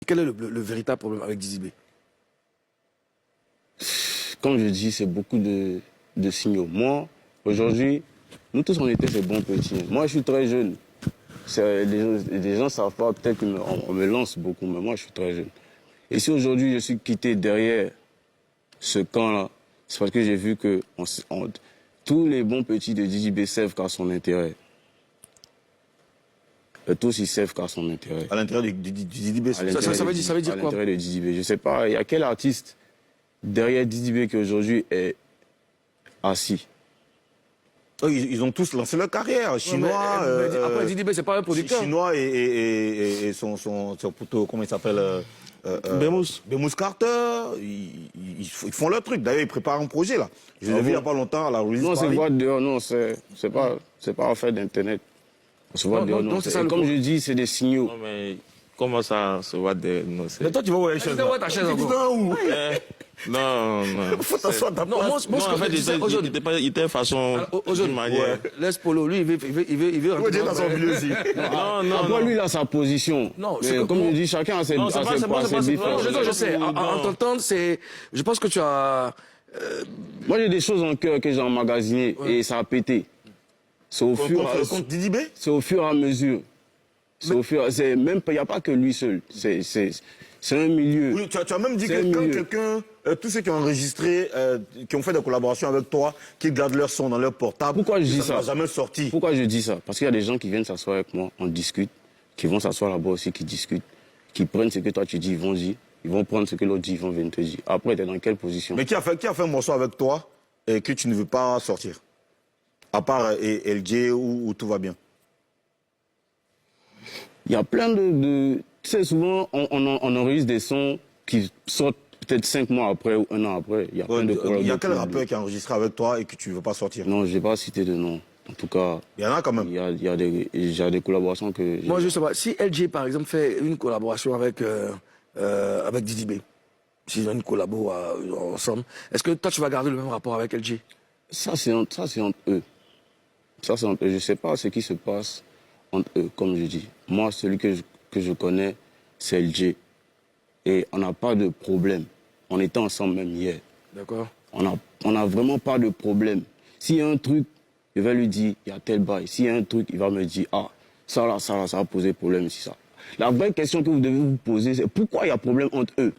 Quel est le véritable problème avec Didi B? Comme je dis, c'est beaucoup de signaux. Moi, aujourd'hui, nous tous on était ces bons petits. Moi, je suis très jeune. Les gens ne savent pas, peut-être qu'on me lance beaucoup, mais moi, je suis très jeune. Et si aujourd'hui, je suis quitté derrière ce camp-là, c'est parce que j'ai vu que tous les bons petits de Didi B savent qu'à son intérêt. Et tous, ils savent qu'à son intérêt. À l'intérieur du Didi B, ça veut dire quoi? À l'intérêt de Didi B. Je ne sais pas, il y a quel artiste derrière Didi B qui aujourd'hui est assis? Ils ont tous lancé leur carrière. Chinois. Après, Didi B, c'est pas un producteur. Chinois et son poteau, comment il s'appelle Bemous Carter. Ils font leur truc. D'ailleurs, ils préparent un projet là. Je l'ai vu il n'y a pas longtemps à la release. Non, c'est voir dehors, non, c'est pas affaire d'internet. On se voit dehors, non. Comme je dis, c'est des signaux. Non, mais comment ça se voit dehors? Mais toi, tu vas voir les chaises. Ta chaise encore. Non. Faut t'asseoir ta place. Non, moi, Non, en fait, il était façon d'une manière. Laisse Polo, lui, il veut rentrer dans son milieu aussi. Non. Après, lui, il a sa position. Non, comme je dis, chacun a ses différences. Je sais. En t'entendant, c'est. Je pense que tu as. Moi, j'ai des choses en cœur que j'ai emmagasinées et ça a pété. C'est au fur et à mesure. Il n'y a pas que lui seul. C'est un milieu. Oui, tu as même dit que quand quelqu'un, tous ceux qui ont enregistré, qui ont fait des collaborations avec toi, qui gardent leur son dans leur portable, pourquoi je dis ça? Ça n'a jamais sorti. Pourquoi je dis ça? Parce qu'il y a des gens qui viennent s'asseoir avec moi, on discute, qui vont s'asseoir là-bas aussi, qui discutent, qui prennent ce que toi tu dis, ils vont dire, ils vont prendre ce que l'autre dit, ils vont venir te dire. Après, tu es dans quelle position? Mais qui a fait un morceau avec toi et que tu ne veux pas sortir? À part LG où tout va bien. Il y a plein de... Tu sais, souvent, on enregistre des sons qui sortent peut-être 5 mois après ou 1 an après. Il y a plein de problèmes. Il y a quel rappeur qui a enregistré avec toi et que tu ne veux pas sortir? Non, je n'ai pas cité de nom. En tout cas... Il y en a quand même. Il y a des collaborations que... Moi, je sais pas. Si LG, par exemple, fait une collaboration avec Didi B, s'ils ont une collabo ensemble, est-ce que toi, tu vas garder le même rapport avec LG? Ça, c'est entre eux. Ça, c'est entre eux. Je ne sais pas ce qui se passe entre eux, comme je dis. Moi, celui que je connais, c'est LG. Et on n'a pas de problème. On était ensemble même hier. D'accord. On n'a vraiment pas de problème. S'il y a un truc, je vais lui dire, il y a tel bail. S'il y a un truc, il va me dire, ah, ça va poser problème ici, ça. La vraie question que vous devez vous poser, c'est pourquoi il y a problème entre eux?